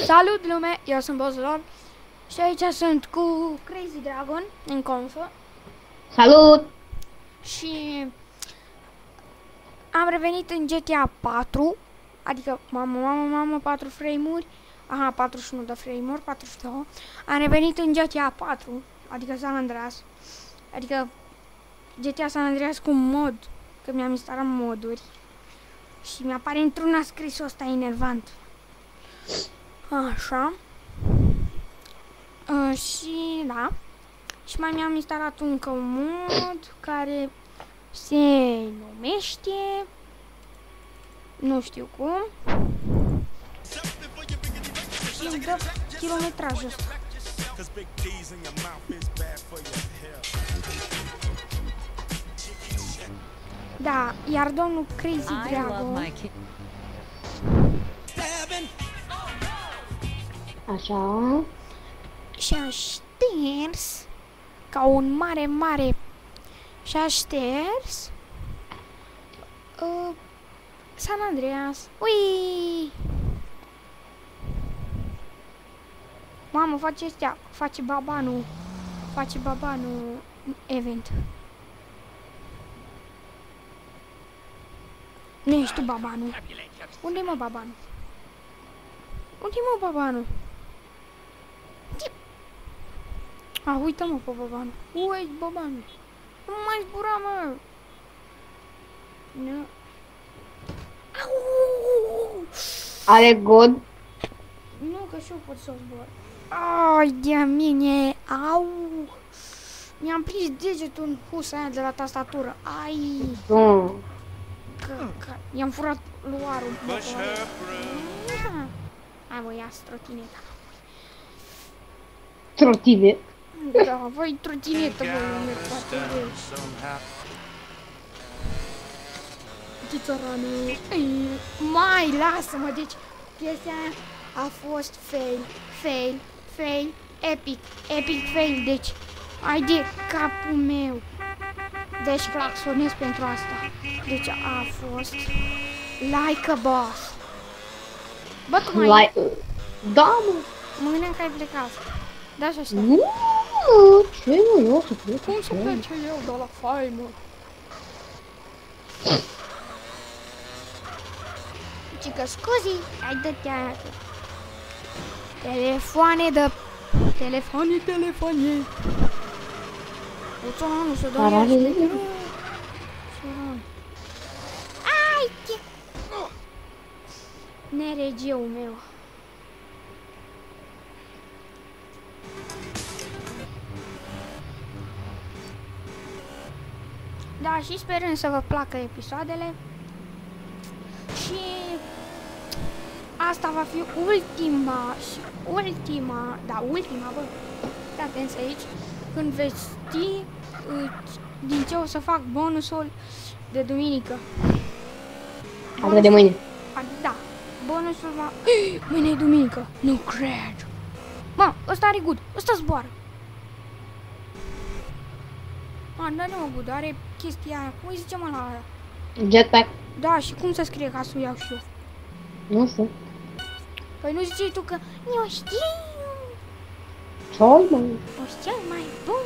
Salut lume, eu sunt Bozlor și aici sunt cu Crazy Dragon în confă. Salut! Și am revenit în GTA 4, adică mamă 4 frame-uri, aha 41 de frame-uri, 42. Am revenit în GTA 4, adică San Andreas, adică GTA San Andreas cu mod, că mi-am instalat moduri și mi-apare într-una scrisul ăsta enervant. Așa. Și da. Și mai mi-am instalat încă un mod care se numește, nu știu cum, și îmi dă kilometrajul ăsta. Da, iar domnul Crazy Dragon Așa. și-a șters ca un mare și-a șters San Andreas. Ui! Mamă, face astea, face babanul event. Nu ești tu babanul. Unde-i mă babanul? Unde-i mă babanul? A, uită-mă pe babanul. Ui, babanul. Nu mai zbura, mă. Nu. Au! Are god. Nu, că și eu pot să zbor. Ai de mine. Au! Mi-am prins degetul în husa aia de la tastatură. Ai! Că i-am furat luarul. Hai mă, ia trotineta. Trotine. Da, voi trotinetă, voi, nu merg foarte greu. Țăranu. Mai, lasă-mă, deci chestia aia a fost fail, epic fail, deci ai de capul meu. Deci claxonez pentru asta. Deci a fost like a boss. Bă, tu mai... Da, mă. Mă gândeam că ai plecat. Da, și așa. Nu, ce nu, eu să plec. Cum să plece eu de la faimă? Cică, scuzi, ai dă-te aia. Telefoane de... Telefoane. Uite, nu se dorește. Ai, ce... Neregiul meu. Da, și sperăm să vă placă episoadele. Și asta va fi ultima, bă, stai atenți aici, când veți ști din ce o să fac bonusul de duminică. Adică de mâine. Da, bonusul va... Mâine e duminică, nu cred. Mă, ăsta are good, ăsta zboară. Nu mă good, are chestia aia, cum îi zice mă la aia? Jetpack. Da, și cum se scrie ca să o iau și eu? Nu știu. Păi nu ziceai tu că eu știu. Ce-ai, mă? O știu mai bun.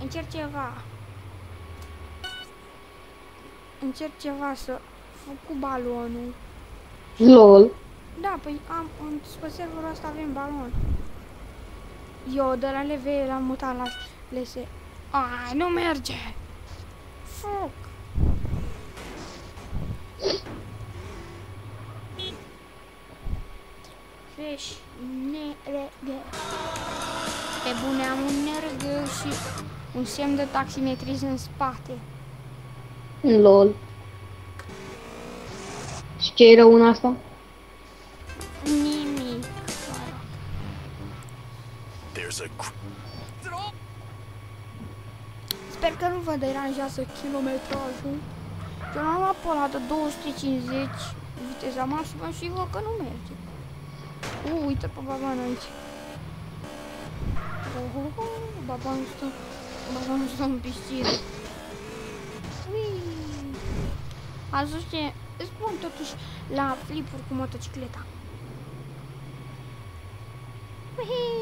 Încerc ceva să fac cu balonul. LOL. Da, păi pe serverul ăsta avem balon. Eu de la LV l-am mutat la LS. Ai, nu merge. Fuck. Feș, nergă. Pe bune, am un nergă și un semn de taximetrism în spate. LOL. Și ce e rău în asta? Nimic. Sper că nu vă deranjează kilometrajul. Eu l-am luat pe ăla de 250 viteza maximă și văd că nu merge. Uite pe baban aici. Babanul stă în piscină. Ați văzut ce îți spun totuși la flipuri cu motocicleta. Uhi!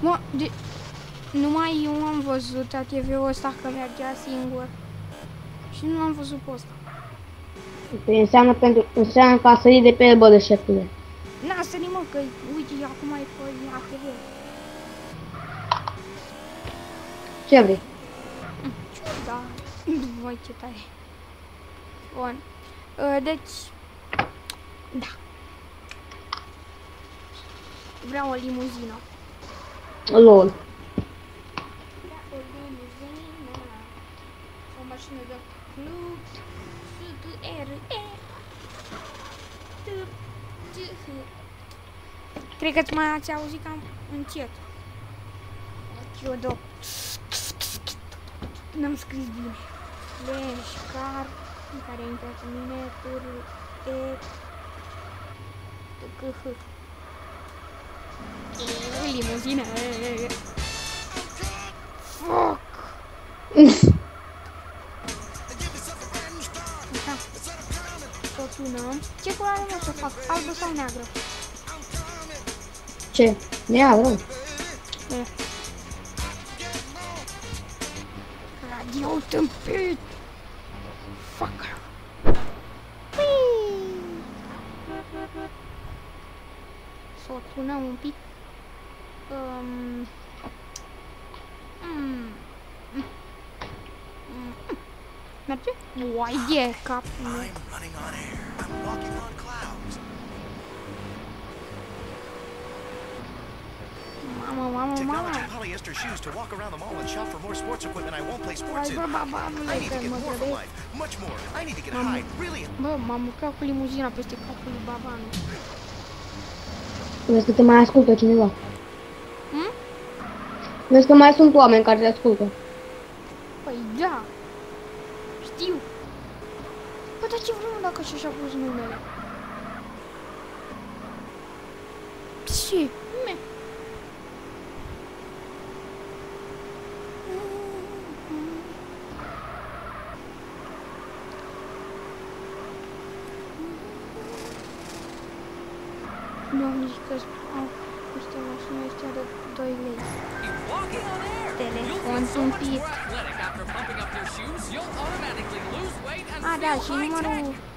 Mă, numai eu am văzut ATV-ul ăsta că mergea singur. Și nu am văzut pe ăsta. Înseamnă că a sărit de pe el, bă, de șefule. N-a sărit, mă, că uite, acum e pe ATV. Ce vrei? Da. Voi, ce tare. Bun. Deci... Da. Vreau o limuzină. LOL. O limuzină. O mașină de club. Cred că mai ați auzit cam încet. Eu dau. N-am scris bine. Flash, car, care a intrat în mine, limuzină. Fuck! Așa. Să o tunăm. Ce culoare mă să fac? Albă sau neagră? Ce? Neagră? Radio tâmpit! Fucker! Să o tunăm un pic. Merge? Uai, e capul meu. Mama. Polyester shoes to walk around the mall and shop for more sports equipment I won't play sports in. I need to get more from life, much more. I need to get high, really. Bă, m-am urcat cu limuzina peste capul lui Baban. Vezi că te mai ascultă cineva. Vezi că mai sunt oameni care te ascultă. Păi da. Știu. Bă, dar ce vreau dacă și-așa pus numele? Ce? Nu am nici că este mașina este de 2 lei. Telefon tâmpit. A, da, și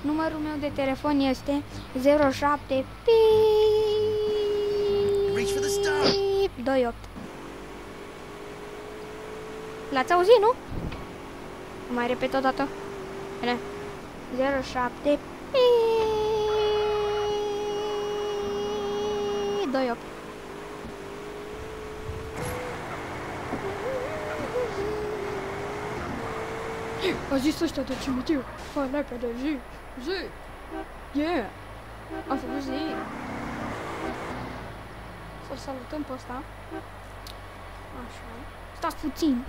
numărul meu de telefon este 07 28. L-ați auzit, nu? Mai repet o dată. Bine. 07 28. A zis ăștia de cimitir. Fă repede, zi. Yeah. Am făcut zi. Să-l salutăm pe ăsta. Așa. Stați puțin.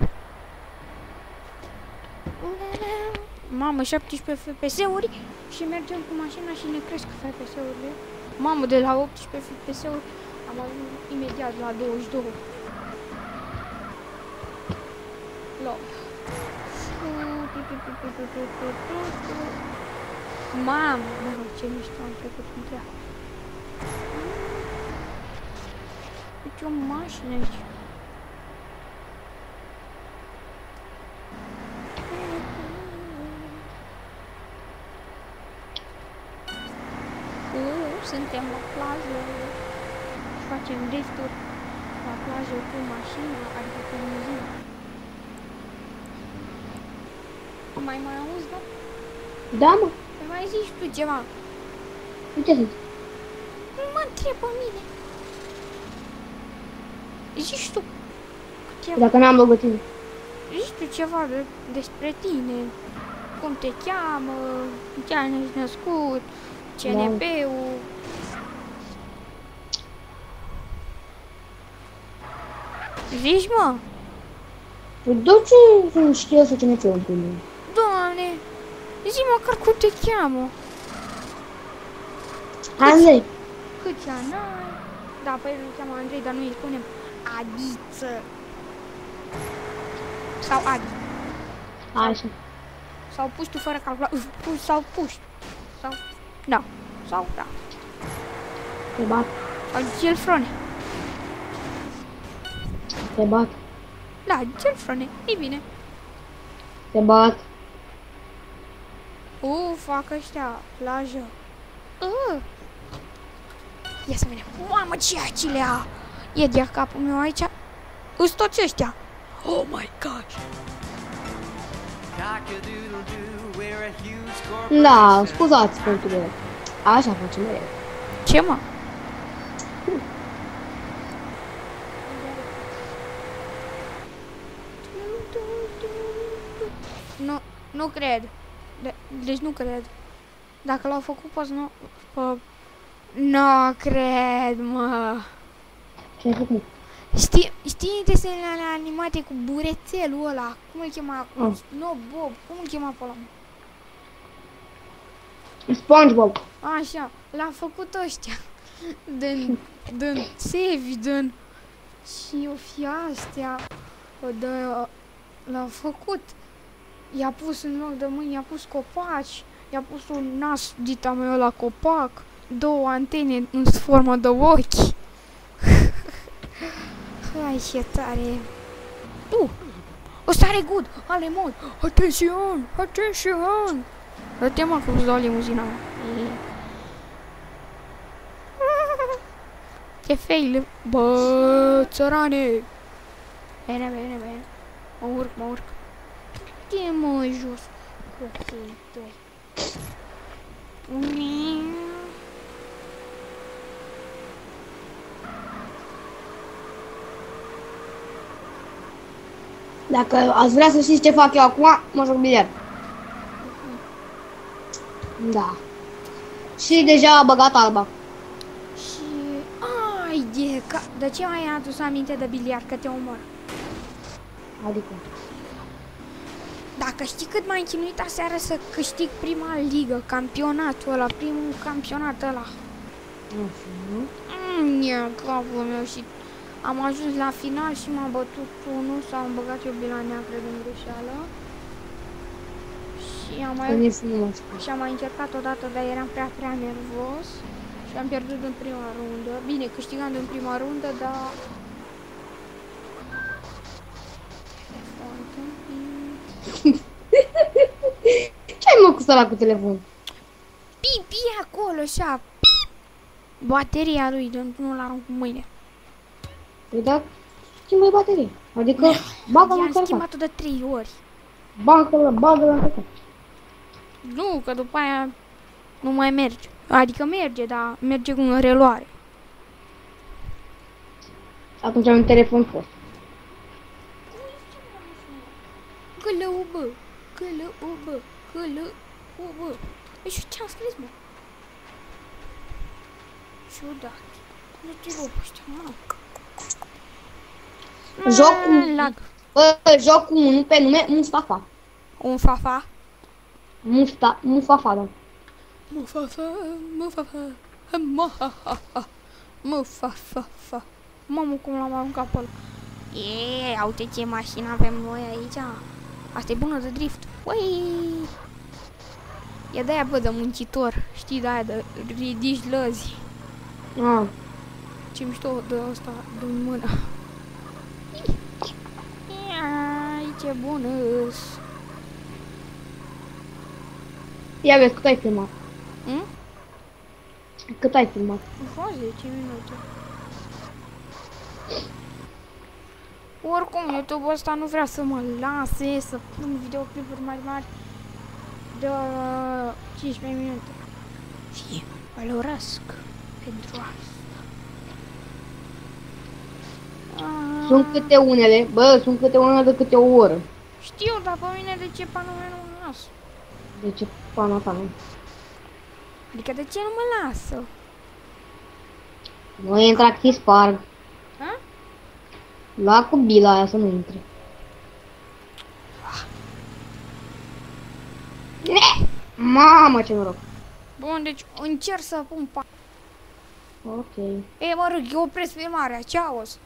Mamă, 17 FPS-uri și mergem cu mașina și ne cresc FPS-urile. Mamă, de la 18 FPS-uri am ajuns imediat la 22. Lol. Mamă, ce mișto am trecut între ea. Uite o mașină aici. Suntem la plajă, facem drifturi la plajă cu mașina, adică cu limuzină. Mai auzi, da? Da, mă. Mai zici tu ceva. Ce zici? Mă întreb pe mine. Zici tu ceva. Dacă n-am lăgă tine. Zici tu ceva despre tine. Cum te cheamă, ce ai născut, CNP-ul. Zici, mă? Păi de ce nu știu să cine în primul? Doamne, zi măcar cum te cheamă. Andrei. Câți ani ai? Da, pe el îl cheamă Andrei, dar nu îi spunem Adiță. Sau Adi. Așa. Sau puși tu fără calculator. Sau puși. Sau... Da. Sau da. Te bat. Sau Gelfrone. Te bat. Da, Gelfrone. E bine. Te bat. Fac ăștia. Plajă. Ia să vedem. Mamă, ce acilea! E de capul meu aici. Îs toți ăștia. Oh my gosh. Da, scuzați pentru ele. Așa facem mereu. Ce, mă? Nu cred. Deci nu cred. Dacă l-au făcut poți nu... Nu cred, mă. Ce ai făcut? Știi desenele alea animate cu burețelul ăla? Cum îl chema? No, Bob. Cum îl chema pe ăla? SpongeBob. Așa, l-a făcut ăștia. Din țevi, din... Și o fi astea. L-a făcut. I-a pus în loc de mâini, i-a pus copaci. I-a pus un nas dita meu la copac. 2 antene în formă de ochi. Hai, ce tare. Ăsta are good. Ale mod. Atențion, atențion. Dă-te, mă, că îți dau limuzina mea. Ce fail. Bă, țărane. Bine, bine, bine. Mă urc. Ce mă jos. Ok, 2. Dacă ați vrea să știți ce fac eu acum, mă joc biliard. Da. Și deja a băgat alba. Și... Ai de ce mai ai adus aminte de biliard, că te omor? Adică... Dacă știi cât m-am chinuit aseară să câștig prima ligă, campionatul ăla, primul campionat ăla. Ia capul meu și am ajuns la final și m-a bătut unul sau am băgat eu bila neagră din greșeală. Și am mai încercat odată, dar eram prea nervos și am pierdut în prima rundă. Bine, câștigam în prima rundă, dar... Ce-ai mă cu sala cu telefon? Pipi acolo, așa. Bateria lui, nu-l arunc cu mâine. Păi da, schimbă baterie. Adică, bagă-l în i-am schimbat-o de 3 ori. Bagă-l în încărcat. Nu, că după aia nu mai merge. Adică merge, dar merge cu o reluare. Atunci am un telefon fost. Călăubă, călăubă, călăubă. Și ce-am scris, mă? Ciudat. Nu te rog, ăștia, mă. Joc cu unul pe nume Mustafa. Un fafa? Mustafa, da. Mufafa. Mamă, cum l-am aruncat pe ăla. Uite ce mașină avem noi aici. Asta e bună de drift. Ui! E de-aia, bă, de muncitor. Știi, de-aia de ridici lăzi. Ce mișto de ăsta din mână. Ai, ce bună-s. Ia vezi, cât ai filmat? Cât ai filmat? Vreo 10 minute. Oricum, YouTube-ul ăsta nu vrea să mă lase să pun videoclipuri mai mari de 15 minute. Și îl urăsc pentru asta. Sunt câte unele, bă, sunt câte unele de câte o oră. Știu, dar pe mine de ce panul meu nu mă lasă? De ce pana ta nu? Adică de ce nu mă lasă? Nu intra activ sparg. Ha? Lua cu bila aia să nu intre. Mamă, ce noroc. Bun, deci încerc să pun pa. Ok. Mă rog, eu opresc filmarea, ceaos.